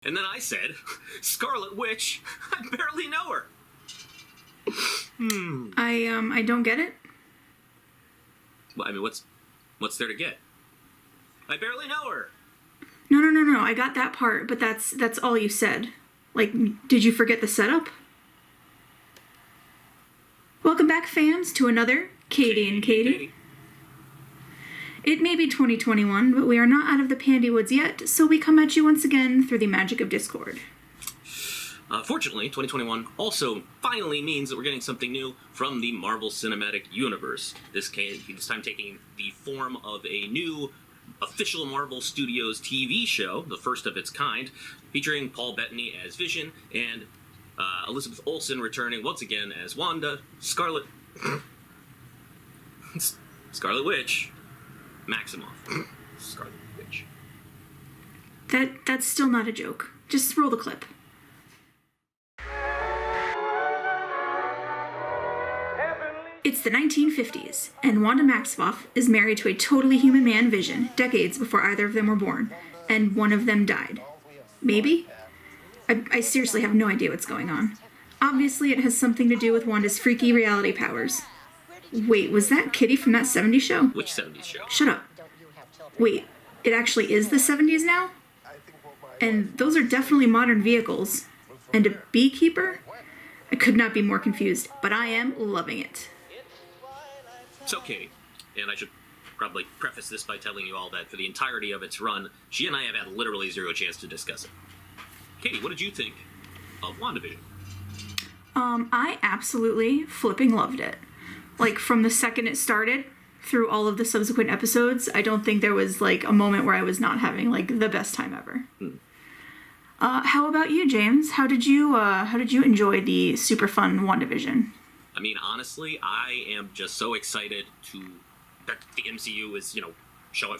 And then I said, Scarlet Witch, I barely know her. I don't get it. Well, I mean, what's there to get? I barely know her. No. I got that part, but that's all you said. Like, did you forget the setup? Welcome back, fams, to another Cady and Katie. It may be 2021, but we are not out of the Pandy Woods yet, so we come at you once again through the magic of Discord. Fortunately, 2021 also finally means that we're getting something new from the Marvel Cinematic Universe. This time taking the form of a new official Marvel Studios TV show, the first of its kind, featuring Paul Bettany as Vision and Elizabeth Olsen returning once again as Wanda, Scarlet Witch, Maximoff, Scarlet Witch. That's still not a joke. Just roll the clip. It's the 1950s, and Wanda Maximoff is married to a totally human man, Vision, decades before either of them were born, and one of them died. Maybe? I seriously have no idea what's going on. Obviously, it has something to do with Wanda's freaky reality powers. Wait, was that Kitty from that 70s show? Which 70s show? Shut up. Wait, it actually is the 70s now? And those are definitely modern vehicles. And a beekeeper? I could not be more confused, but I am loving it. So, Katie, and I should probably preface this by telling you all that for the entirety of its run, she and I have had literally zero chance to discuss it. Katie, what did you think of WandaVision? I absolutely flipping loved it. Like, from the second it started through all of the subsequent episodes, I don't think there was, like, a moment where I was not having, like, the best time ever. How about you, James? How did you enjoy the super fun WandaVision? I mean, honestly, I am just so excited that the MCU is,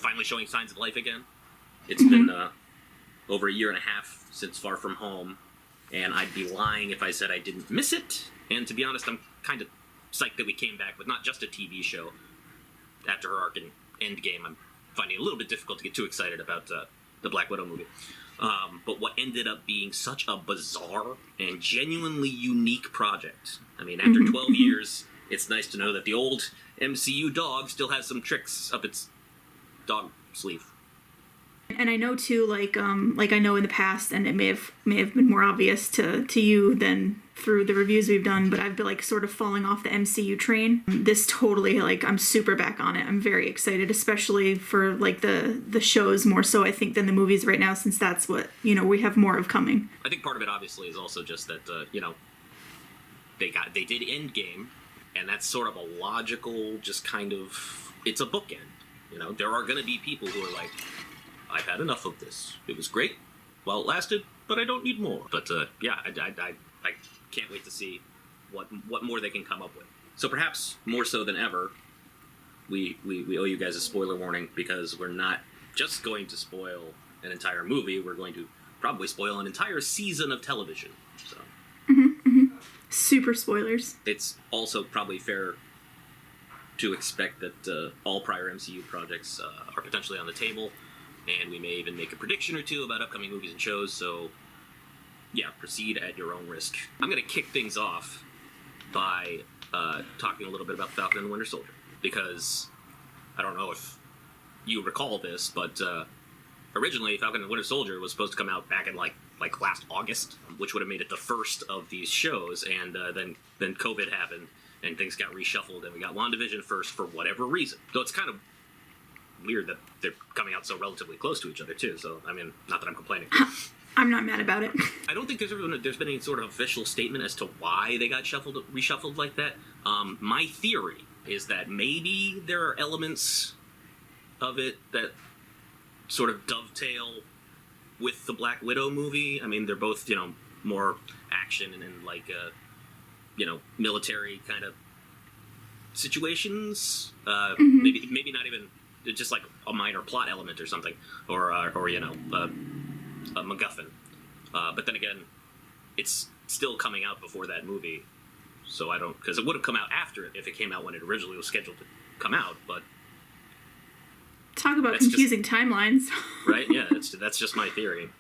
finally showing signs of life again. It's been over a year and a half since Far From Home, and I'd be lying if I said I didn't miss it. And to be honest, I'm kind of psyched that we came back with not just a TV show. After her arc in Endgame, I'm finding it a little bit difficult to get too excited about the Black Widow movie. But what ended up being such a bizarre and genuinely unique project. I mean, after 12 years, it's nice to know that the old MCU dog still has some tricks up its dog sleeve. And I know too, like I know in the past, and it may have been more obvious to you than through the reviews we've done, but I've been like sort of falling off the MCU train. This totally, like, I'm super back on it. I'm very excited, especially for like the shows more so I think than the movies right now, since that's what we have more of coming. I think part of it obviously is also just that they did Endgame, and that's sort of a logical, just kind of, it's a bookend. There are going to be people who are like, I've had enough of this. It was great while it lasted, but I don't need more. But I can't wait to see what more they can come up with. So perhaps more so than ever, we owe you guys a spoiler warning, because we're not just going to spoil an entire movie. We're going to probably spoil an entire season of television. So super spoilers. It's also probably fair to expect that all prior MCU projects are potentially on the table. And we may even make a prediction or two about upcoming movies and shows, so yeah, proceed at your own risk. I'm going to kick things off by talking a little bit about Falcon and the Winter Soldier, because I don't know if you recall this, but originally Falcon and the Winter Soldier was supposed to come out back in like last August, which would have made it the first of these shows, and then COVID happened, and things got reshuffled, and we got WandaVision first for whatever reason. So it's kind of weird that they're coming out so relatively close to each other too. So I mean, not that I'm complaining. I'm not mad about it. I don't think there's been any sort of official statement as to why they got reshuffled like that. My theory is that maybe there are elements of it that sort of dovetail with the Black Widow movie. I mean, they're both more action and like military kind of situations. Maybe not even just like a minor plot element or something, or a MacGuffin. But then again, it's still coming out before that movie, so because it would have come out after it if it came out when it originally was scheduled to come out. But talk about confusing timelines. Right? Yeah, that's just my theory.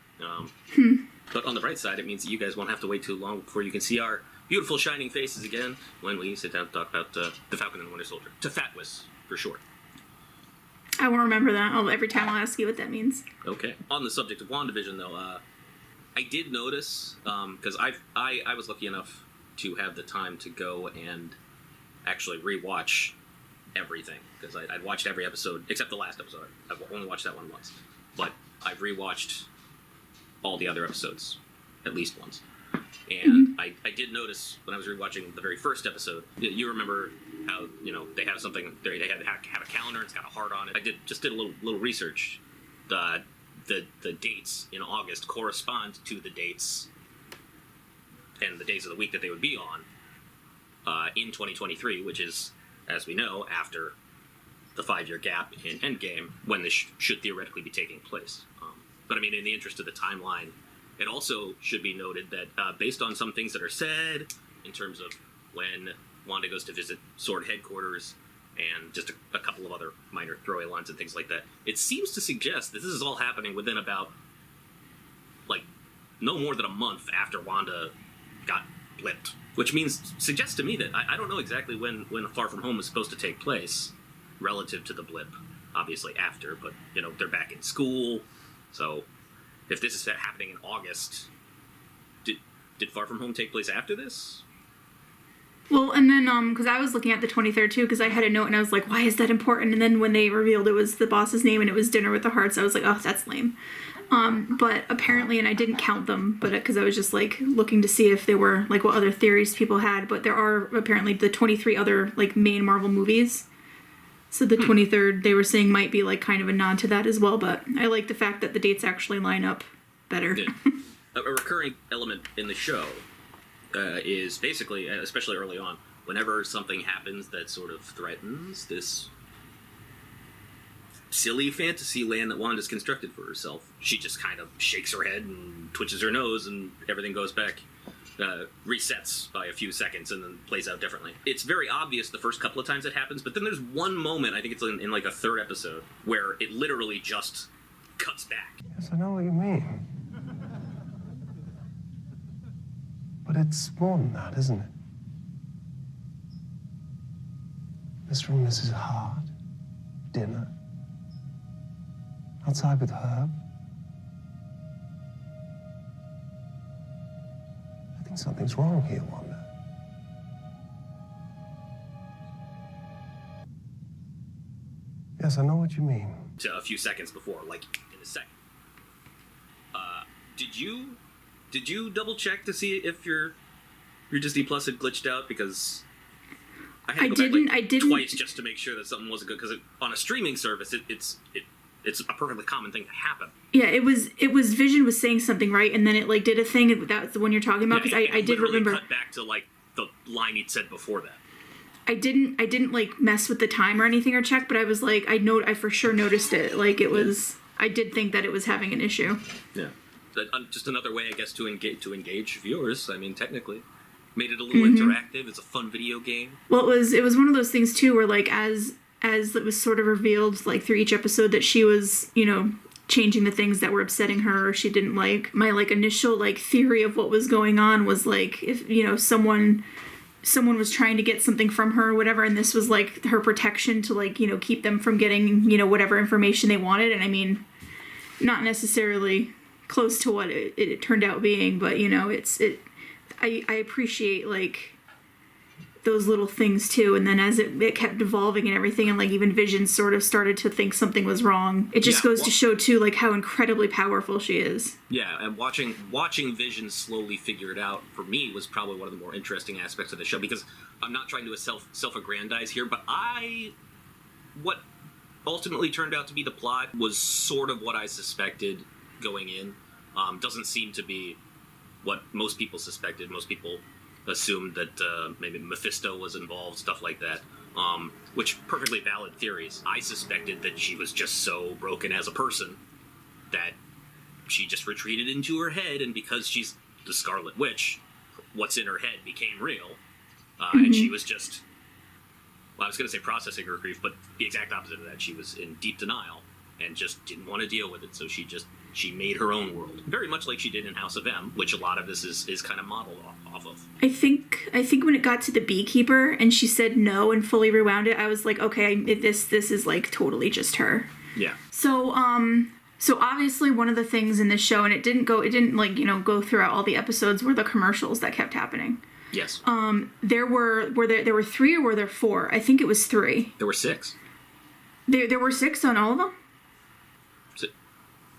But on the bright side, it means that you guys won't have to wait too long before you can see our beautiful shining faces again when we sit down to talk about The Falcon and the Winter Soldier. Tefatwis, for short. I won't remember that. Every time I'll ask you what that means. Okay. On the subject of WandaVision, though, I did notice, because I was lucky enough to have the time to go and actually rewatch everything, because I'd watched every episode, except the last episode. I've only watched that one once. But I've rewatched all the other episodes at least once. And I did notice when I was rewatching the very first episode, you remember how, they have something, they have a calendar, it's got a heart on it. I did a little research. The dates in August correspond to the dates and the days of the week that they would be on in 2023, which is, as we know, after the 5-year gap in Endgame, when this should theoretically be taking place. But I mean, in the interest of the timeline, it also should be noted that based on some things that are said in terms of when Wanda goes to visit Sword headquarters and just a couple of other minor throwaway lines and things like that, it seems to suggest that this is all happening within about, no more than a month after Wanda got blipped. Which suggests to me that I don't know exactly when Far From Home was supposed to take place relative to the blip. Obviously after, but, they're back in school. So if this is happening in August, did Far From Home take place after this? Well, and then, because I was looking at the 23rd, too, because I had a note, and I was like, why is that important? And then when they revealed it was the boss's name, and it was Dinner with the Hearts, I was like, oh, that's lame. But apparently, and I didn't count them, but because I was just, looking to see if they were, what other theories people had, but there are, apparently, the 23 other, main Marvel movies. So the 23rd, they were saying, might be, kind of a nod to that as well, but I like the fact that the dates actually line up better. Yeah. A recurring element in the show is basically, especially early on, whenever something happens that sort of threatens this silly fantasy land that Wanda's constructed for herself, she just kind of shakes her head and twitches her nose, and everything goes back, resets by a few seconds, and then plays out differently. It's very obvious the first couple of times it happens, but then there's one moment, I think it's in a third episode, where it literally just cuts back. Yes, I know what you mean. But it's more than that, isn't it? This room, this is hard. Dinner. Outside with Herb. I think something's wrong here, Wanda. Yes, I know what you mean. To a few seconds before, in a second. Did you double check to see if your Disney Plus had glitched out? Because I had to go back twice just to make sure that something wasn't good. Because on a streaming service, it's a perfectly common thing to happen. Yeah, it was Vision was saying something, right? And then it did a thing. That's the one you're talking about, because I did remember. Cut back to the line he'd said before that. I didn't mess with the time or anything or check, but I was I for sure noticed it. It was. I did think that it was having an issue. Yeah. Just another way, I guess, to engage viewers. I mean, technically, made it a little interactive. It's a fun video game. Well, it was one of those things too, where as it was sort of revealed through each episode that she was changing the things that were upsetting her or she didn't like. My initial theory of what was going on was if someone was trying to get something from her or whatever, and this was her protection to keep them from getting whatever information they wanted. And I mean, not necessarily close to what it turned out being, but I appreciate those little things too. And then as it kept evolving and everything, and even Vision sort of started to think something was wrong, it just goes to show too how incredibly powerful she is. Yeah, and watching Vision slowly figure it out, for me, was probably one of the more interesting aspects of the show, because I'm not trying to self-aggrandize here, but what ultimately turned out to be the plot was sort of what I suspected going in. Doesn't seem to be what most people suspected. Most people assumed that maybe Mephisto was involved, stuff like that, which perfectly valid theories. I suspected that she was just so broken as a person that she just retreated into her head, and because she's the Scarlet Witch, what's in her head became real, and she was just, I was going to say processing her grief, but the exact opposite of that. She was in deep denial and just didn't want to deal with it, so she just She made her own world, very much like she did in House of M, which a lot of this is kind of modeled off of. I think when it got to the beekeeper and she said no and fully rewound it, I was like, okay, this is like totally just her. Yeah. So obviously one of the things in this show, and it didn't like, you know, go throughout all the episodes, were the commercials that kept happening. Yes. There were 3 or were there 4? I think it was 3. There were 6. There were 6 on all of them?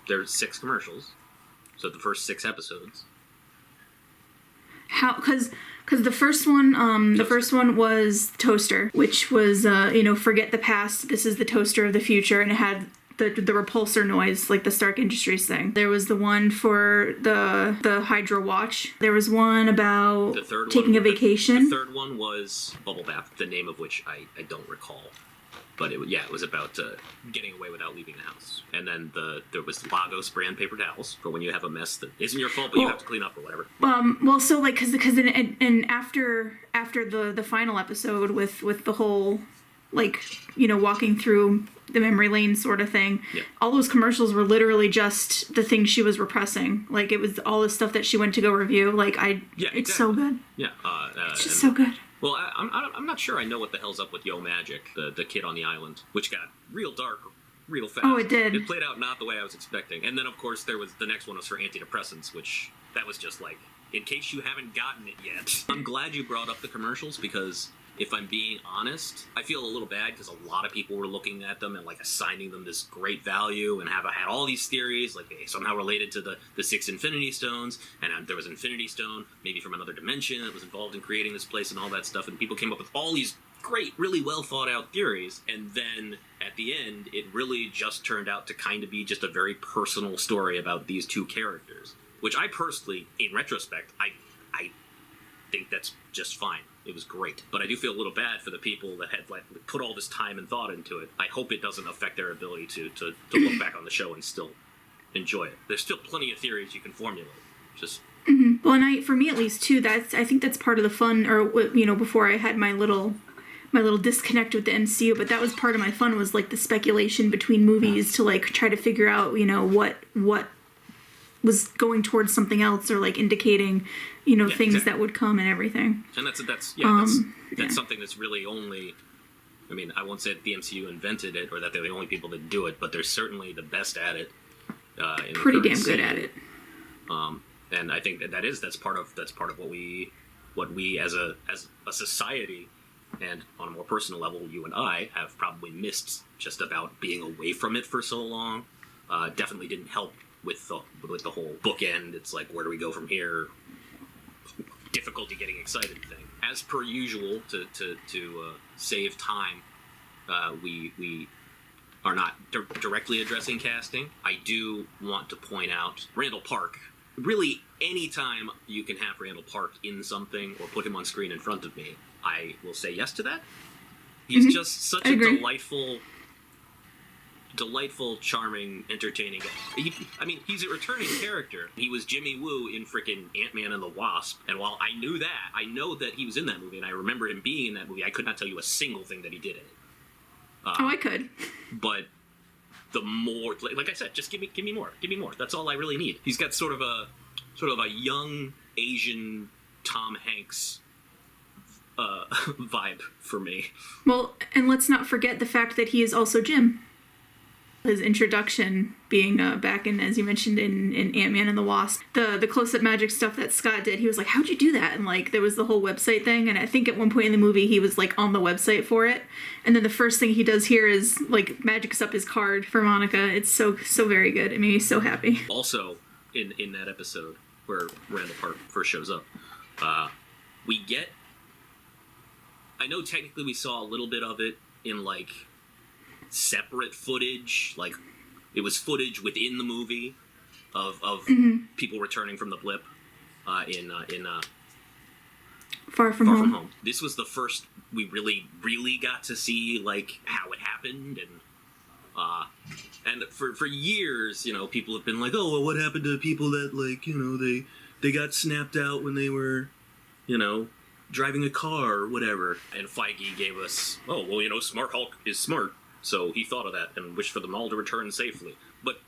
There's 6 commercials. So the first 6 episodes. How? Because the first one was Toaster, which was forget the past. This is the toaster of the future, and it had the repulsor noise, like the Stark Industries thing. There was the one for the Hydra watch. There was one about taking a vacation. The third one was Bubble Bath, the name of which I don't recall. But it was about getting away without leaving the house. And then there was Lagos brand paper towels for when you have a mess that isn't your fault, but you have to clean up or whatever. So like, because and after the final episode with the whole, like, you know, walking through the memory lane sort of thing, yeah. All those commercials were literally just the things she was repressing. Like, it was all the stuff that she went to go review. Like, it's so good. Yeah, it's just so good. Well, I'm not sure I know what the hell's up with Yo Magic, the kid on the island, which got real dark real fast. Oh, it did. It played out not the way I was expecting. And then, of course, the next one was for antidepressants, which that was just like, in case you haven't gotten it yet. I'm glad you brought up the commercials, because if I'm being honest, I feel a little bad because a lot of people were looking at them and like assigning them this great value and had all these theories, like they somehow related to the 6 Infinity Stones, and there was Infinity Stone, maybe from another dimension, that was involved in creating this place and all that stuff, and people came up with all these great, really well thought out theories, and then at the end, it really just turned out to kind of be just a very personal story about these 2 characters, which I personally, in retrospect, I think that's just fine. It was great. But I do feel a little bad for the people that had like put all this time and thought into it. I hope it doesn't affect their ability to look back on the show and still enjoy it. There's still plenty of theories you can formulate. Just Well, and for me at least too, I think that's part of the fun. Or, you know, before I had my little disconnect with the MCU, but that was part of my fun, was like the speculation between movies to like try to figure out, you know, what was going towards something else, or like indicating, you know, things exactly. that would come and everything. And that's something that's really only, I mean, I won't say that the MCU invented it or that they're the only people that do it, but they're certainly the best at it. Pretty damn good at it. And I think that's part of what we as a society, and on a more personal level, you and I have probably missed just about being away from it for so long. Definitely didn't help with the whole bookend. It's like, where do we go from here? Difficulty getting excited thing. As per usual, to save time, we are not directly addressing casting. I do want to point out Randall Park. Really, anytime you can have Randall Park in something or put him on screen in front of me, I will say yes to that. He's just such a delightful, charming, entertaining guy. He's a returning character. He was Jimmy Woo in frickin' Ant-Man and the Wasp, and while I know that he was in that movie, and I remember him being in that movie, I could not tell you a single thing that he did in it. I could. But the more, like I said, just give me more. That's all I really need. He's got sort of a young Asian Tom Hanks vibe for me. Well, and let's not forget the fact that he is also Jim. His introduction being back in, as you mentioned, in Ant-Man and the Wasp, the close-up magic stuff that Scott did, he was like, how'd you do that? And like, there was the whole website thing, and I think at one point in the movie he was like on the website for it, and then the first thing he does here is like magics up his card for Monica. It's so very good. It made me so happy. Also, in that episode where Randall Park first shows up, we get, I know technically we saw a little bit of it in like separate footage, like it was footage within the movie of people returning from the blip in Far From Home. This was the first we really got to see like how it happened, and for years, you know, people have been like, oh, well, what happened to people that, like, you know, they got snapped out when they were, you know, driving a car or whatever. And Feige gave us, oh, well, you know, Smart Hulk is smart. So he thought of that and wished for them all to return safely. But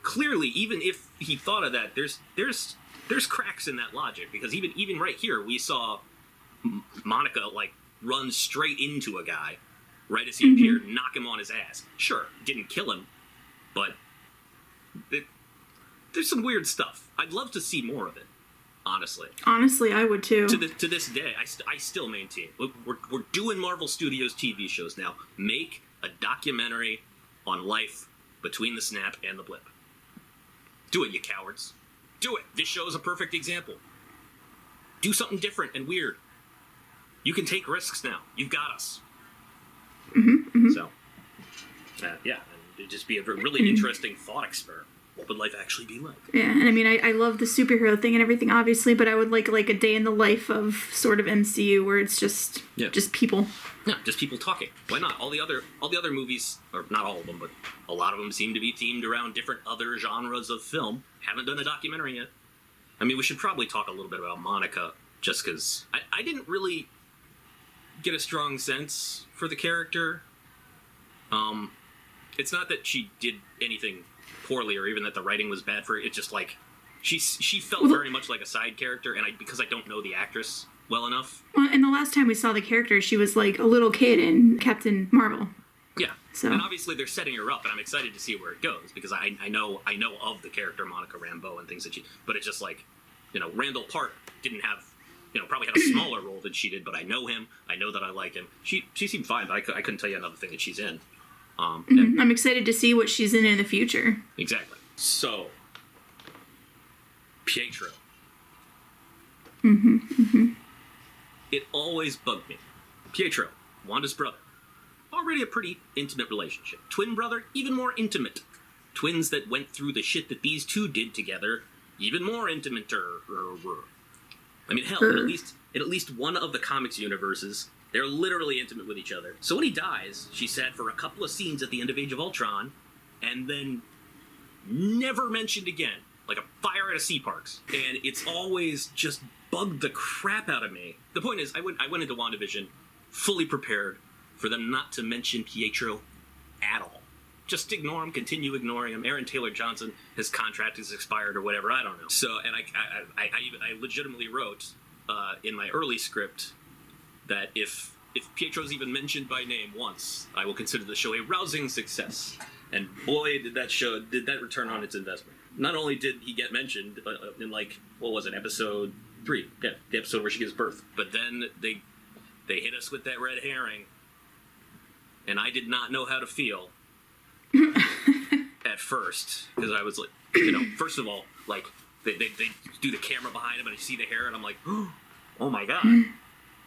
clearly, even if he thought of that, there's cracks in that logic, because even right here, we saw Monica, like, run straight into a guy right as he appeared, knock him on his ass. Sure, didn't kill him, but there's some weird stuff. I'd love to see more of it, honestly. Honestly, I would too. To this day, I still maintain, look, we're doing Marvel Studios TV shows now. Make a documentary on life between the snap and the blip. Do it, you cowards. Do it. This show is a perfect example. Do something different and weird. You can take risks now. You've got us. So, yeah, and it'd just be a really interesting thought experiment. What would life actually be like? Yeah, and I mean, I love the superhero thing and everything, obviously, but I would like a day in the life of sort of MCU where it's just people. Yeah, just people talking. Why not? All the other movies, or not all of them, but a lot of them seem to be themed around different other genres of film. Haven't done a documentary yet. I mean, we should probably talk a little bit about Monica, just because I didn't really get a strong sense for the character. It's not that she did anything poorly or even that the writing was bad for her. It's just like she felt very much like a side character, and because I don't know the actress well enough. Well, and the last time we saw the character, she was like a little kid in Captain Marvel. Yeah. So. And obviously they're setting her up, and I'm excited to see where it goes, because I know of the character Monica Rambeau and things that but it's just like, Randall Park didn't have, probably had a smaller role than she did, but I know him. I know that I like him. She seemed fine, but I couldn't tell you another thing that she's in. I'm excited to see what she's in the future. Exactly. So, Pietro. It always bugged me. Pietro, Wanda's brother. Already a pretty intimate relationship. Twin brother, even more intimate. Twins that went through the shit that these two did together, even more intimate. I mean, hell, in at least one of the comics universes, they're literally intimate with each other. So when he dies, she's sad for a couple of scenes at the end of Age of Ultron, and then never mentioned again, like a fire at a sea parks. And it's always just bugged the crap out of me. The point is, I went into WandaVision fully prepared for them not to mention Pietro at all. Just ignore him, continue ignoring him. Aaron Taylor Johnson, his contract is expired or whatever, I don't know. So, and I legitimately wrote in my early script that if Pietro's even mentioned by name once, I will consider the show a rousing success. And boy, did that return on its investment. Not only did he get mentioned in, like, what was it, episode 3? Yeah, the episode where she gives birth. But then they hit us with that red herring, and I did not know how to feel at first, because I was like, first of all, like, they do the camera behind him and I see the hair and I'm like, oh my god.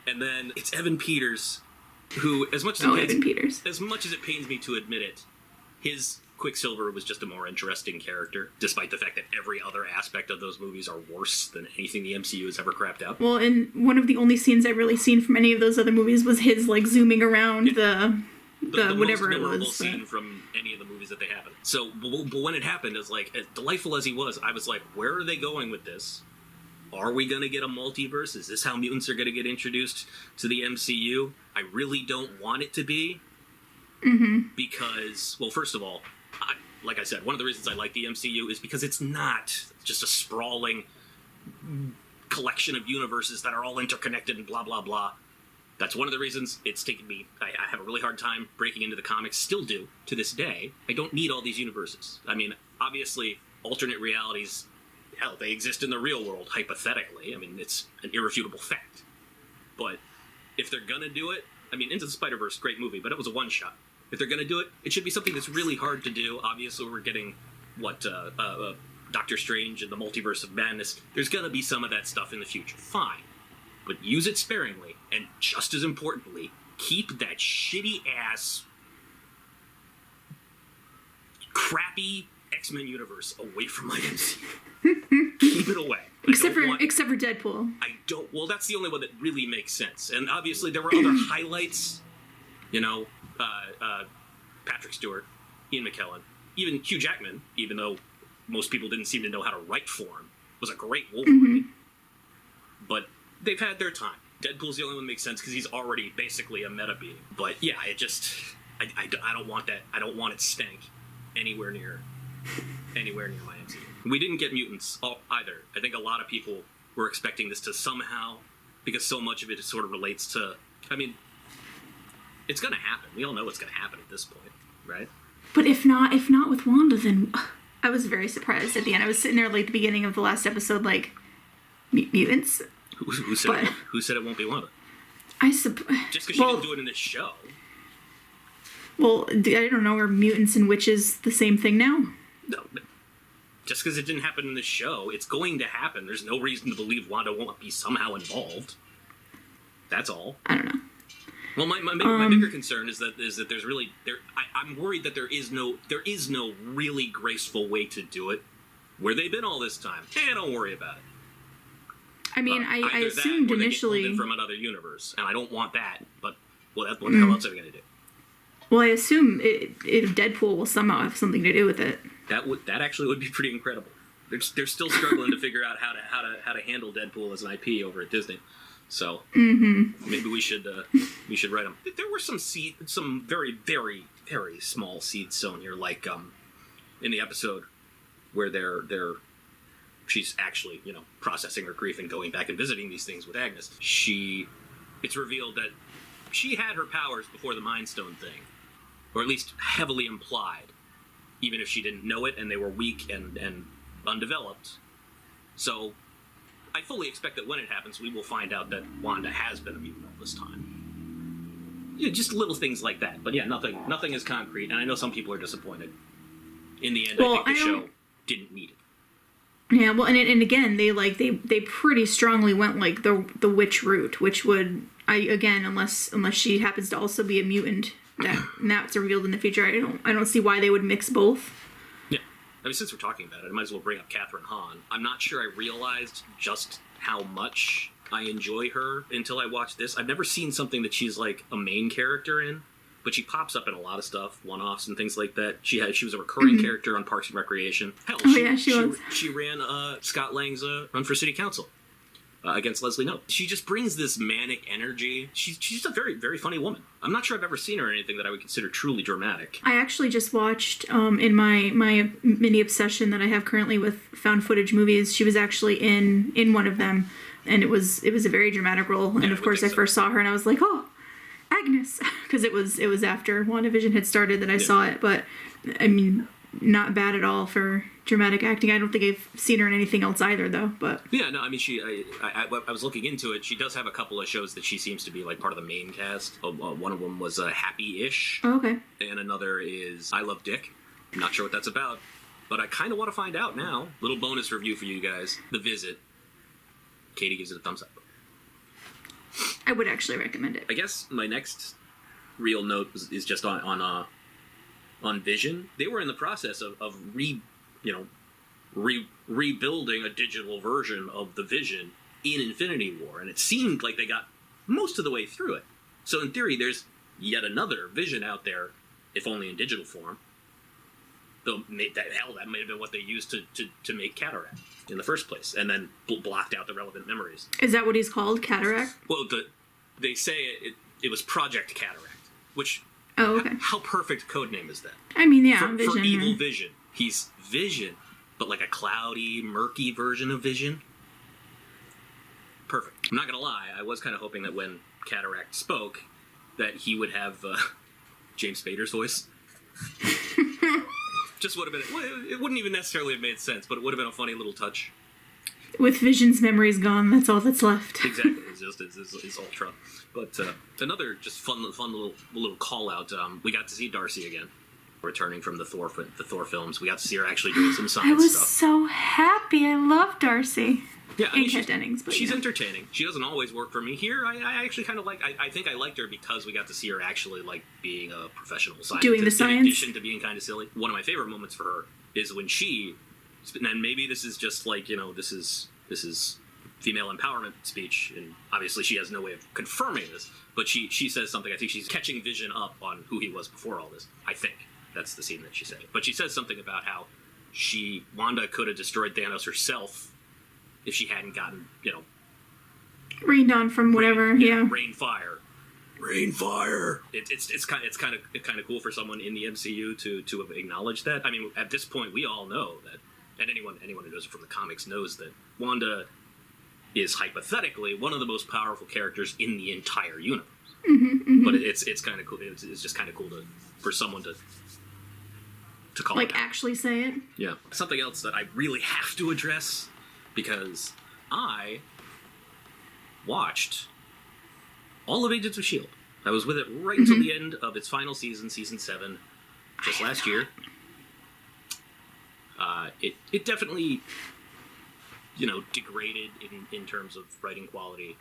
And then it's Evan Peters, who, as much as it pains me to admit it, his Quicksilver was just a more interesting character, despite the fact that every other aspect of those movies are worse than anything the MCU has ever crapped out. Well, and one of the only scenes I've really seen from any of those other movies was his, like, zooming around the whatever it was. The most memorable scene from any of the movies that they happened. So, but when it happened, it was like, as delightful as he was, I was like, where are they going with this? Are we going to get a multiverse? Is this how mutants are going to get introduced to the MCU? I really don't want it to be. Because, well, first of all, like I said, one of the reasons I like the MCU is because it's not just a sprawling collection of universes that are all interconnected and blah, blah, blah. That's one of the reasons it's taken me... I have a really hard time breaking into the comics, still do, to this day. I don't need all these universes. I mean, obviously, alternate realities, hell, they exist in the real world, hypothetically. I mean, it's an irrefutable fact. But if they're gonna do it... I mean, Into the Spider-Verse, great movie, but it was a one-shot. If they're going to do it, it should be something that's really hard to do. Obviously, we're getting, Doctor Strange and the Multiverse of Madness. There's going to be some of that stuff in the future. Fine. But use it sparingly, and just as importantly, keep that shitty-ass, crappy X-Men universe away from my MCU. Keep it away. Except for Deadpool. Well, that's the only one that really makes sense. And obviously, there were other highlights, Patrick Stewart, Ian McKellen, even Hugh Jackman, even though most people didn't seem to know how to write for him, was a great Wolverine. But they've had their time. Deadpool's the only one that makes sense because he's already basically a meta being. But yeah, it just... I don't want that. I don't want it stank anywhere near anywhere near my MCU. We didn't get mutants either. I think a lot of people were expecting this to somehow, because so much of it sort of relates to, I mean, it's going to happen. We all know what's going to happen at this point, right? But if not with Wanda, then I was very surprised at the end. I was sitting there like the beginning of the last episode, like, mutants? Who said it won't be Wanda? Just because she didn't do it in this show. Well, I don't know, are mutants and witches the same thing now? No, but just because it didn't happen in this show, it's going to happen. There's no reason to believe Wanda won't be somehow involved. That's all. I don't know. Well, my bigger concern is that there's really I'm worried that there is no really graceful way to do it. Where they've been all this time? Don't worry about it. I mean, I assumed initially they get from another universe, and I don't want that. But what the hell else are we gonna do? Well, I assume Deadpool will somehow have something to do with it. That actually would be pretty incredible. They're still struggling to figure out how to handle Deadpool as an IP over at Disney. So maybe we should write them. There were some very very very small seeds sown here, like in the episode where she's actually processing her grief and going back and visiting these things with Agnes. It's revealed that she had her powers before the Mind Stone thing, or at least heavily implied, even if she didn't know it and they were weak and undeveloped. So I fully expect that when it happens, we will find out that Wanda has been a mutant all this time. Yeah, just little things like that. But yeah, nothing is concrete, and I know some people are disappointed. In the end, well, I think the show didn't need it. Yeah, well, and again, they pretty strongly went like the witch route, which would unless she happens to also be a mutant, that's revealed in the future. I don't see why they would mix both. Yeah, I mean, since we're talking about it, I might as well bring up Kathryn Hahn. I'm not sure I realized just how much I enjoy her until I watched this. I've never seen something that she's like a main character in, but she pops up in a lot of stuff, one-offs and things like that. She was a recurring character on Parks and Recreation. Hell, she was. She ran Scott Lang's run for city council against Leslie Knope. She just brings this manic energy. She's just a very, very funny woman. I'm not sure I've ever seen her in anything that I would consider truly dramatic. I actually just watched, in my mini obsession that I have currently with found footage movies, she was actually in one of them, and it was a very dramatic role. And of course I first saw her and I was like, oh, Agnes, because it was after WandaVision had started that I saw it. But I mean, not bad at all for dramatic acting. I don't think I've seen her in anything else either, though. But yeah, no, I mean, I was looking into it. She does have a couple of shows that she seems to be like part of the main cast. One of them was Happy-ish. Oh, okay. And another is I Love Dick. I'm not sure what that's about, but I kind of want to find out now. Little bonus review for you guys: The Visit. Katie gives it a thumbs up. I would actually recommend it. I guess my next real note is just on Vision. They were in the process of rebuilding a digital version of the Vision in Infinity War, and it seemed like they got most of the way through it. So in theory, there's yet another Vision out there, if only in digital form. Though that may have been what they used to make Cataract in the first place, and then blocked out the relevant memories. Is that what he's called, Cataract? Well, they say it was Project Cataract, which... Oh, okay. How perfect code name is that? I mean, yeah, for evil Vision. He's Vision, but like a cloudy, murky version of Vision. Perfect. I'm not gonna lie, I was kind of hoping that when Cataract spoke, that he would have James Spader's voice. Just would have been... Well, it wouldn't even necessarily have made sense, but it would have been a funny little touch. With Vision's memories gone, that's all that's left. Exactly, it's Ultra. But another just fun little call out. We got to see Darcy again, returning from the Thor films. We got to see her actually doing some science stuff. I was so happy. I love Darcy. Yeah, I mean, she's entertaining. She doesn't always work for me. Here, I actually kind of like. I think I liked her because we got to see her actually like being a professional scientist, doing the science, in addition to being kind of silly. One of my favorite moments for her is when she, and maybe this is just like this is female empowerment speech, and obviously she has no way of confirming this, but she says something. I think she's catching Vision up on who he was before all this. I think that's the scene that she said. But she says something about how Wanda could have destroyed Thanos herself if she hadn't gotten, rained on from whatever, rain fire. rain fire. It's kind of cool for someone in the MCU to have acknowledged that. I mean, at this point, we all know that, and anyone who knows it from the comics knows that Wanda is hypothetically one of the most powerful characters in the entire universe. But it's kind of cool. It's just kind of cool for someone to call like it out. actually say it. Yeah. Something else that I really have to address, because I watched all of Agents of S.H.I.E.L.D. I was with it right until the end of its final season, season 7, just last year. It definitely, degraded in terms of writing quality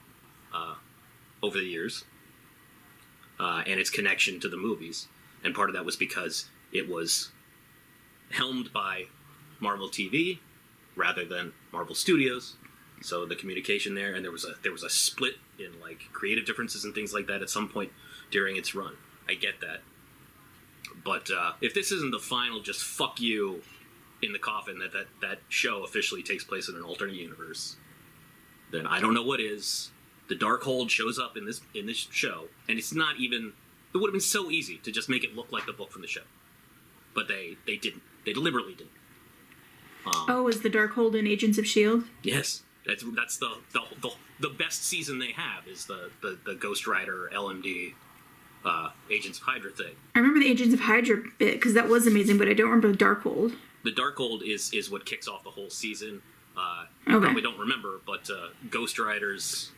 over the years, and its connection to the movies. And part of that was because it was helmed by Marvel TV rather than Marvel Studios, so the communication there, and there was a split in like creative differences and things like that at some point during its run. I get that, but if this isn't the final, just fuck you in the coffin that show officially takes place in an alternate universe, then I don't know what is. The Darkhold shows up in this show, and it's not even. It would have been so easy to just make it look like the book from the show, but they didn't. They deliberately didn't. Is the Darkhold in Agents of S.H.I.E.L.D.? Yes, that's the best season they have is the Ghost Rider LMD Agents of Hydra thing. I remember the Agents of Hydra bit because that was amazing, but I don't remember the Darkhold. The Darkhold is what kicks off the whole season. Okay. You probably don't remember, but Ghost Rider's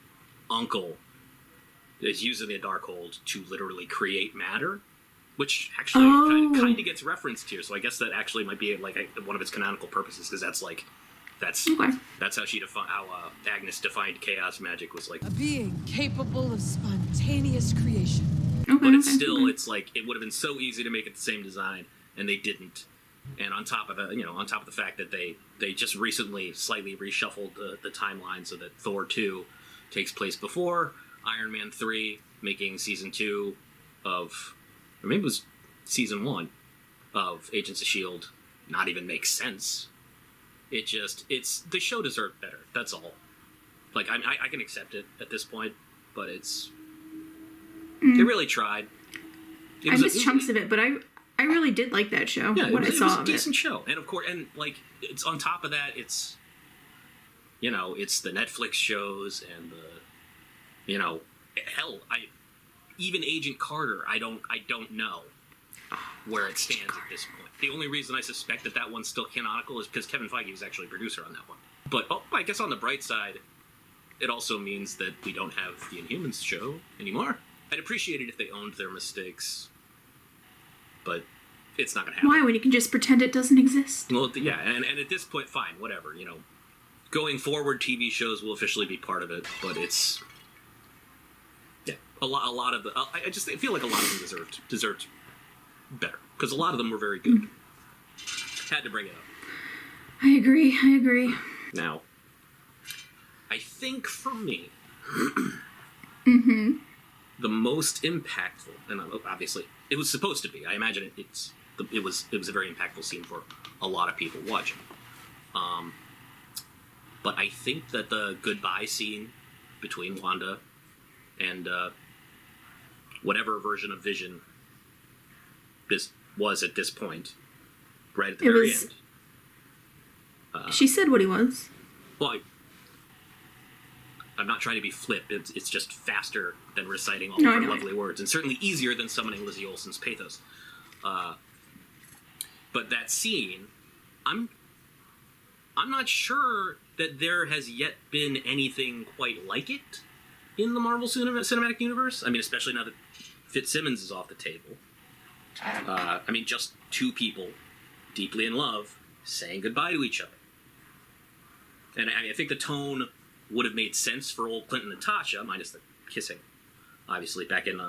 uncle is using the Darkhold to literally create matter, which actually kind of gets referenced here. So I guess that actually might be like one of its canonical purposes, because that's how how Agnes defined chaos magic, was like a being capable of spontaneous creation. But it's still, it's like, it would have been so easy to make it the same design, and they didn't. And on top of that, on top of the fact that they just recently slightly reshuffled the timeline so that Thor 2 takes place before Iron Man 3, making season 2 of, or maybe it was season 1 of Agents of S.H.I.E.L.D. not even make sense. The show deserved better, that's all. Like, I can accept it at this point, but they really tried. I missed chunks of it, but I really did like that show. Yeah, when it I was saw a decent show, and of course, and like it's on top of that, it's it's the Netflix shows and the hell, even Agent Carter, I don't know where it stands at this point. The only reason I suspect that one's still canonical is because Kevin Feige was actually a producer on that one. But I guess on the bright side, it also means that we don't have the Inhumans show anymore. I'd appreciate it if they owned their mistakes, but it's not going to happen. Why, when you can just pretend it doesn't exist? Well, yeah, and at this point, fine, whatever, Going forward, TV shows will officially be part of it, but it's... Yeah, a lot of the... I feel like a lot of them deserved better, because a lot of them were very good. Had to bring it up. I agree. Now, I think for me... the most impactful, and obviously it was supposed to be. I imagine it was a very impactful scene for a lot of people watching. But I think that the goodbye scene between Wanda and whatever version of Vision this was at this point, right at the very end. She said what he was. Well, I'm not trying to be flip. It's just faster than reciting all of her lovely words, and certainly easier than summoning Lizzie Olsen's pathos. But that scene, I'm not sure that there has yet been anything quite like it in the Marvel Cinematic Universe. I mean, especially now that Fitzsimmons is off the table. Just two people deeply in love saying goodbye to each other. And I think the tone would have made sense for old Clint and Natasha, minus the kissing, obviously, back in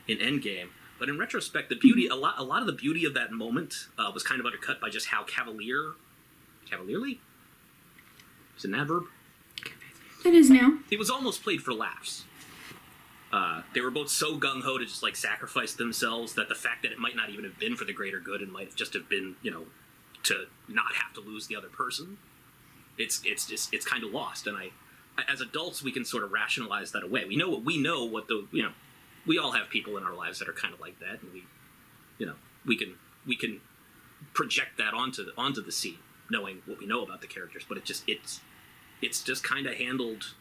Endgame. But in retrospect, the beauty, a lot of the beauty of that moment was kind of undercut by just how cavalierly? Is it an adverb? It is now. It was almost played for laughs. They were both so gung-ho to just, like, sacrifice themselves that the fact that it might not even have been for the greater good and might just have been, to not have to lose the other person, it's kind of lost. And as adults, we can sort of rationalize that away. We know what we all have people in our lives that are kind of like that, and we can project that onto the scene, knowing what we know about the characters. But it's just kind of handled.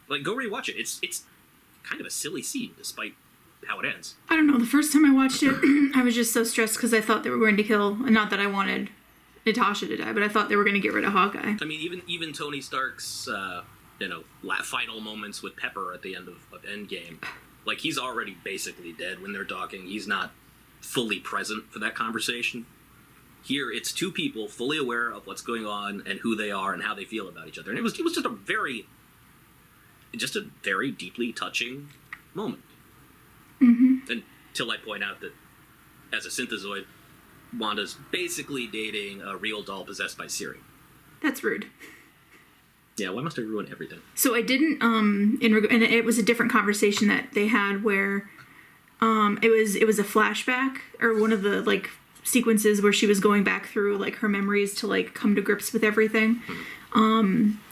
Like, go rewatch it. It's kind of a silly scene, despite how it ends. I don't know. The first time I watched it, I was just so stressed because I thought they were going to kill. And not that I wanted Natasha to die, but I thought they were going to get rid of Hawkeye. I mean, even Tony Stark's final moments with Pepper at the end of Endgame, like, he's already basically dead when they're talking. He's not fully present for that conversation. Here, it's two people fully aware of what's going on and who they are and how they feel about each other. And it was just a very deeply touching moment. Mm-hmm. Until I point out that, as a synthezoid, Wanda's basically dating a real doll possessed by Siri. That's rude. Yeah, why must I ruin everything? So I didn't, and it was a different conversation that they had where it was a flashback, or one of the, like, sequences where she was going back through, like, her memories to, like, come to grips with everything.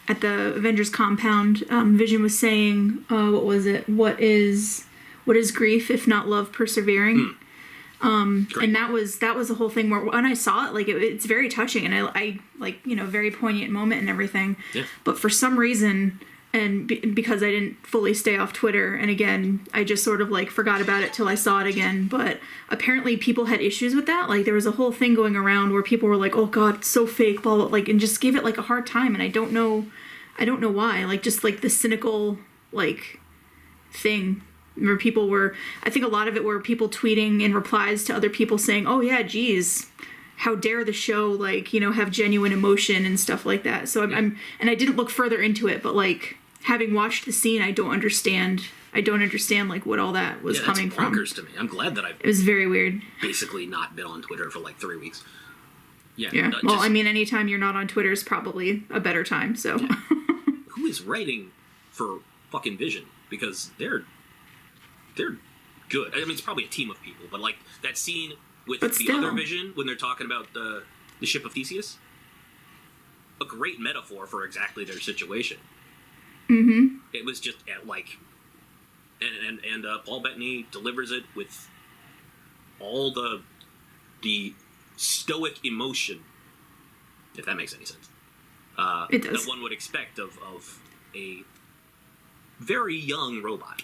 At the Avengers compound, Vision was saying, what was it? What is grief if not love persevering? And that was the whole thing where when I saw it, like, it's very touching, and I like, very poignant moment and everything. Yeah. But for some reason, and because I didn't fully stay off Twitter, and again, I just sort of, like, forgot about it till I saw it again, but apparently people had issues with that. Like, there was a whole thing going around where people were like, oh god, it's so fake, blah, blah, like, and just gave it, like, a hard time, and I don't know why. Like, just, like, the cynical, like, thing where people were, I think a lot of it were people tweeting in replies to other people saying, oh yeah, geez, how dare the show, like, have genuine emotion and stuff like that. So I'm and I didn't look further into it, but, like, having watched the scene, I don't understand, like, what all that was coming from. Bonkers to me. I'm glad that it was very weird. Basically not been on Twitter for, like, 3 weeks. Yeah. Well, I mean, anytime you're not on Twitter is probably a better time, so. Yeah. Who is writing for fucking Vision? Because they're good. I mean, it's probably a team of people, but, like, that scene with other Vision when they're talking about the ship of Theseus, a great metaphor for exactly their situation. Mm-hmm. It was just like, and Paul Bettany delivers it with all the stoic emotion, if that makes any sense. It does. That one would expect of a very young robot.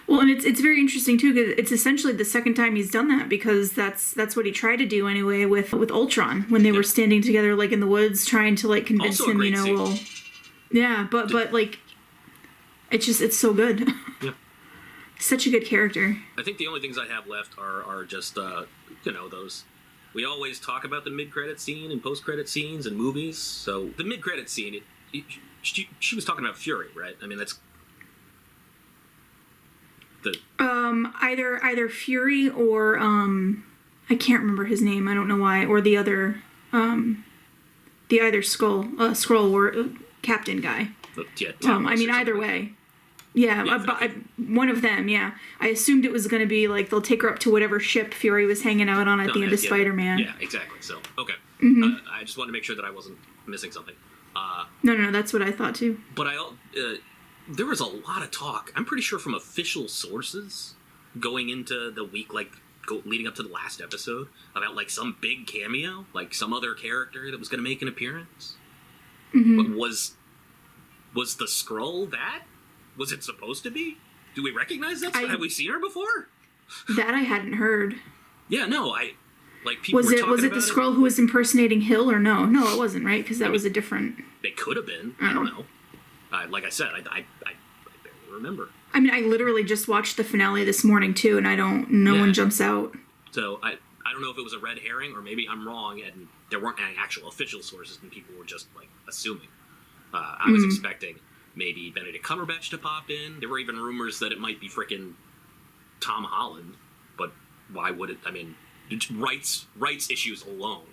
Well, and it's very interesting too, because it's essentially the second time he's done that, because that's what he tried to do anyway with Ultron when they were standing together, like, in the woods trying to, like, convince him, but like, it's so good. Yeah. Such a good character. I think the only things I have left are just those. We always talk about the mid-credit scene and post-credit scenes and movies. So the mid-credit scene, she was talking about Fury, right? I mean, that's either Fury or I can't remember his name. I don't know why. Or the other Skrull war captain guy. I mean, either way. Yeah, one of them, yeah. I assumed it was going to be, like, they'll take her up to whatever ship Fury was hanging out on at the end of Spider-Man. Yeah, exactly. So, okay. Mm-hmm. I just wanted to make sure that I wasn't missing something. No, that's what I thought, too. But there was a lot of talk, I'm pretty sure from official sources, going into the week, like, leading up to the last episode, about, like, some big cameo, like some other character that was going to make an appearance. Mm-hmm. But was the Skrull that? Was it supposed to be? Do we recognize that? Have we seen her before? That I hadn't heard. Yeah, no, people was it the Skrull who was impersonating Hill, or no? No, it wasn't, right? Because that was a different... It could have been. I don't know. Like I said, I barely remember. I mean, I literally just watched the finale this morning, too, and no one jumps out. So, I don't know if it was a red herring, or maybe I'm wrong, and there weren't any actual official sources, and people were just, like, assuming. I was expecting maybe Benedict Cumberbatch to pop in. There were even rumors that it might be frickin' Tom Holland, but why would it? I mean, rights issues alone,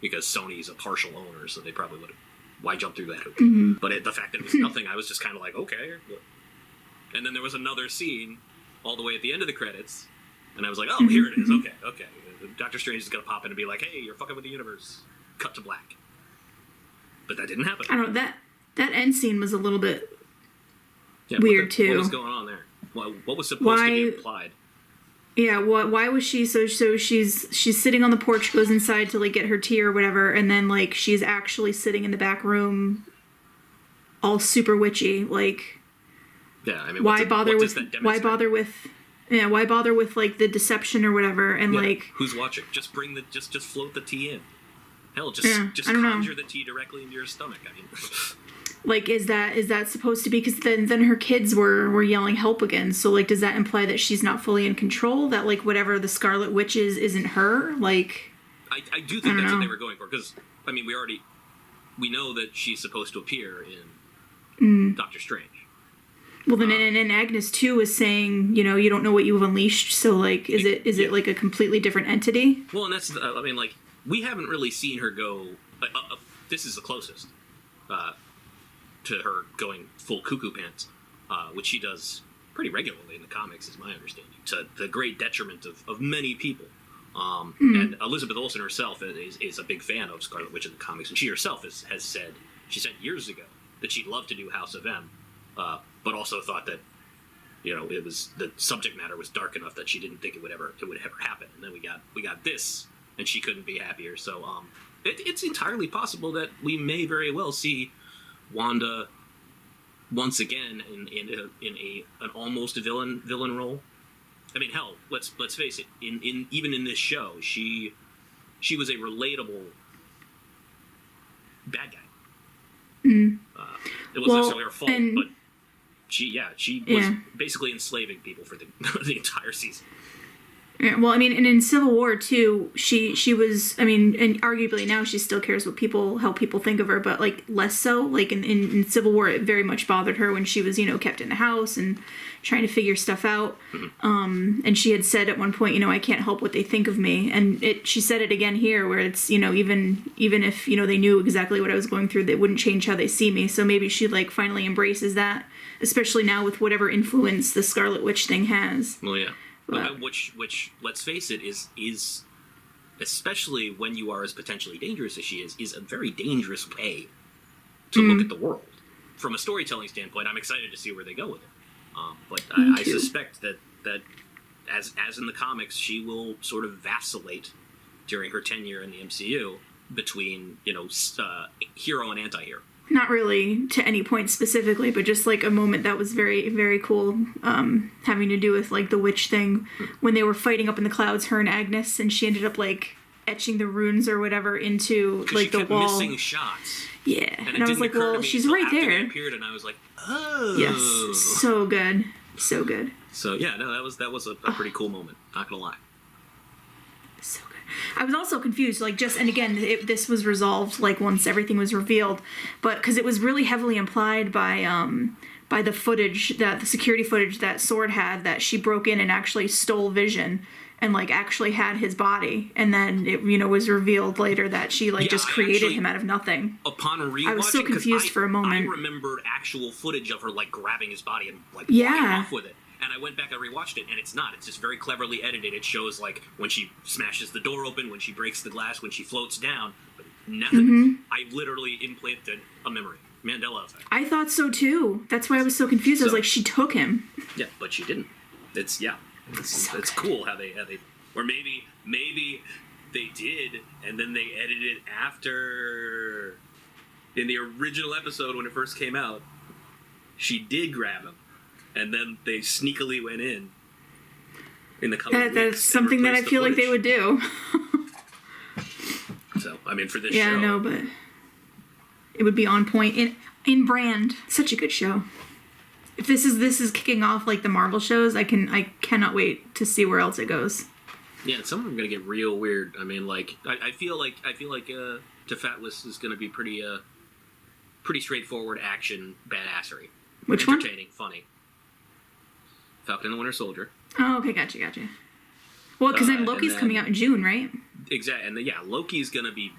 because Sony's a partial owner, so they probably would have. Why jump through that hoop? Mm-hmm. But the fact that it was nothing, I was just kind of like, okay. And then there was another scene all the way at the end of the credits, and I was like, oh, here it is. Okay. Doctor Strange is going to pop in and be like, hey, you're fucking with the universe. Cut to black. But that didn't happen. I don't know, that end scene was a little bit weird, too. What was going on there? What was supposed to be implied? Yeah, why was she so she's sitting on the porch, goes inside to like get her tea or whatever, and then like she's actually sitting in the back room all super witchy, like yeah, I mean why bother with like the deception or whatever, and like who's watching? Just bring the just float the tea in. Hell, just conjure the tea directly into your stomach. I mean like, is that supposed to be, because then her kids were yelling help again, so like does that imply that she's not fully in control, that like whatever the Scarlet Witch isn't her? Like I do think that's what they were going for, because I mean we know that she's supposed to appear in Doctor Strange. Well, then and Agnes too is saying, you don't know what you've unleashed, so like is it like a completely different entity? Well, and that's I mean, like, we haven't really seen her go this is the closest to her going full cuckoo pants, which she does pretty regularly in the comics, is my understanding, to the great detriment of many people. And Elizabeth Olsen herself is a big fan of Scarlet Witch in the comics, and she herself has said, she said years ago that she'd love to do House of M, but also thought that it was, the subject matter was dark enough that she didn't think it would ever happen. And then we got this, and she couldn't be happier. So it's entirely possible that we may very well see Wanda once again in an almost a villain role. I mean, hell, let's face it. Even in this show, she was a relatable bad guy. It wasn't necessarily her fault, but she was basically enslaving people for the entire season. Yeah, well, I mean, and in Civil War too, she was, I mean, and arguably now she still cares how people think of her, but like less so. Like in Civil War, it very much bothered her when she was, kept in the house and trying to figure stuff out. And she had said at one point, I can't help what they think of me. And she said it again here, where it's, even if, they knew exactly what I was going through, they wouldn't change how they see me. So maybe she like finally embraces that, especially now with whatever influence the Scarlet Witch thing has. Well, yeah. Which let's face it, is especially when you are as potentially dangerous as she is a very dangerous way to look at the world. From a storytelling standpoint, I'm excited to see where they go with it. But I suspect that as in the comics, she will sort of vacillate during her tenure in the MCU between hero and anti-hero. Not really to any point specifically, but just like a moment that was very, very cool, having to do with like the witch thing, when they were fighting up in the clouds, her and Agnes, and she ended up like etching the runes or whatever into like the wall. Missing shots. Yeah, and I was like, well, she's right there. They appeared, and I was like, oh, yes, so good, so good. So yeah, no, that was a pretty cool moment. Not gonna lie. So good. I was also confused, like and again, this was resolved like once everything was revealed, but because it was really heavily implied by the footage, the security footage that Sword had, that she broke in and actually stole Vision and like actually had his body, and then it was revealed later that she just created him out of nothing. Upon rewatching, I was so confused for a moment. I remembered actual footage of her like grabbing his body and like walking off with it. And I went back and rewatched it, and it's not. It's just very cleverly edited. It shows, like, when she smashes the door open, when she breaks the glass, when she floats down. But nothing. I literally implanted a memory. Mandela effect. I thought so, too. That's why I was so confused. I was like, she took him. Yeah, but she didn't. It's cool how they... Or maybe they did, and then they edited it after... In the original episode, when it first came out, she did grab him. And then they sneakily went in the coming weeks. That's something that I feel like they would do. So, I mean, for this show... Yeah, I know, but it would be on point. In brand. Such a good show. If this is kicking off like the Marvel shows, I cannot wait to see where else it goes. Yeah, some of them are going to get real weird. I mean, like, I feel like Tefatless is going to be pretty straightforward action badassery. Which one? Entertaining, funny. Falcon and the Winter Soldier. Oh, okay, gotcha. Well, because then Loki's coming out in June, right? Exactly, and Loki's gonna be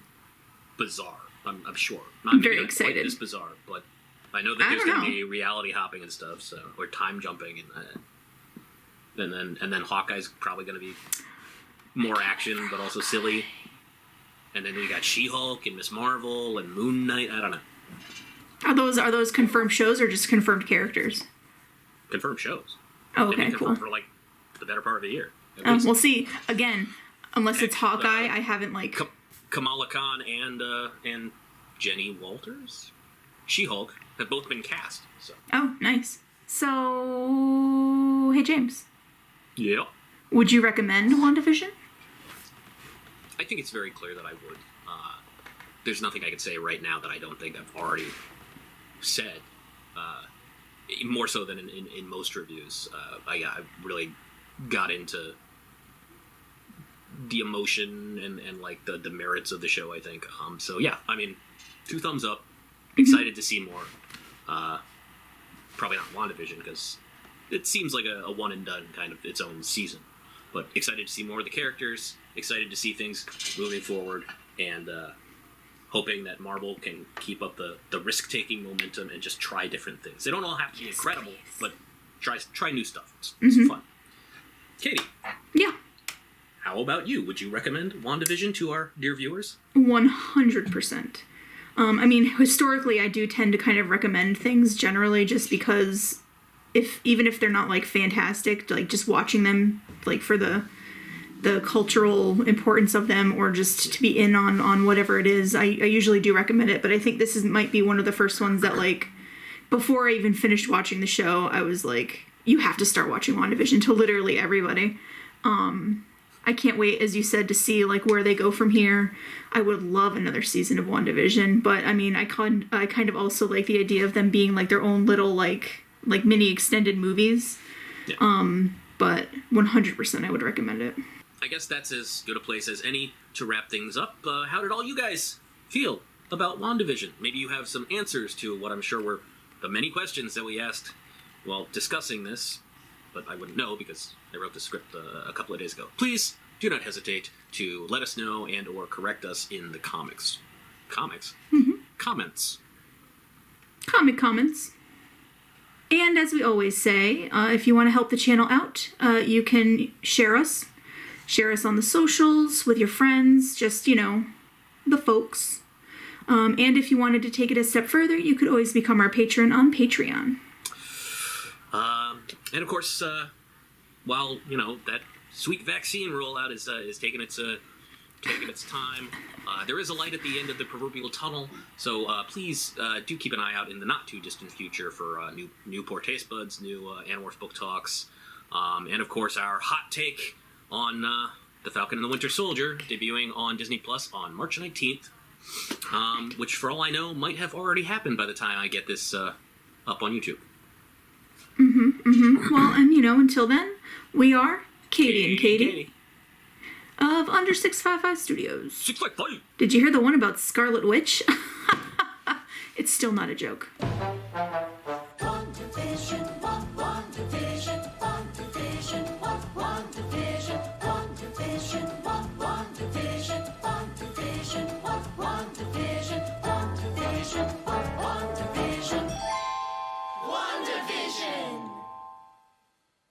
bizarre. I'm sure. I'm very excited. Quite this bizarre, but I know that there's gonna be reality hopping and stuff, so or time jumping, and then Hawkeye's probably gonna be more action, but also silly. And then we got She-Hulk and Miss Marvel and Moon Knight. I don't know. Are those confirmed shows or just confirmed characters? Confirmed shows. Oh, They've been okay, confirmed cool. for like the better part of the year. At Oh, least. we'll see. Again, unless it's Heck, Hawkeye, I haven't like. Kamala Khan and Jenny Walters, She-Hulk, have both been cast. So Oh, nice. So, hey James, yeah, would you recommend WandaVision? I think it's very clear that I would. There's nothing I could say right now that I don't think I've already said. More so than in most reviews. I really got into the emotion and like the merits of the show, I think. So yeah, I mean, 2 thumbs up. Excited to see more. Probably not WandaVision because it seems like a one and done kind of its own season. But excited to see more of the characters. Excited to see things moving forward, and hoping that Marvel can keep up the risk taking momentum and just try different things. They don't all have to be incredible, but try new stuff. It's fun. Katie. Yeah. How about you? Would you recommend WandaVision to our dear viewers? 100%. I mean, historically, I do tend to kind of recommend things generally just because even if they're not like fantastic, like just watching them like for the cultural importance of them or just to be in on whatever it is, I usually do recommend it. But I think this might be one of the first ones that like before I even finished watching the show, I was like, you have to start watching WandaVision to literally everybody. I can't wait, as you said, to see like where they go from here. I would love another season of WandaVision, but I mean, I kind of also like the idea of them being like their own little like mini extended movies. Yeah. But 100% I would recommend it. I guess that's as good a place as any to wrap things up. How did all you guys feel about WandaVision? Maybe you have some answers to what I'm sure were the many questions that we asked while discussing this, but I wouldn't know because I wrote the script a couple of days ago. Please do not hesitate to let us know and or correct us in the comments. Comic comments. And as we always say, if you want to help the channel out, you can share us on the socials with your friends, just, the folks. And if you wanted to take it a step further, you could always become our patron on Patreon. And of course, while that sweet vaccine rollout is taking its time, there is a light at the end of the proverbial tunnel. So please do keep an eye out in the not too distant future for new Poor Taste Buds, new Animorphs Book Talks, and of course our hot take on The Falcon and the Winter Soldier debuting on Disney Plus on March 19th, which for all I know might have already happened by the time I get this up on YouTube. Well, and until then, we are Cady and Katie of Under 655 Studios. 655. Did you hear the one about Scarlet Witch? It's still not a joke.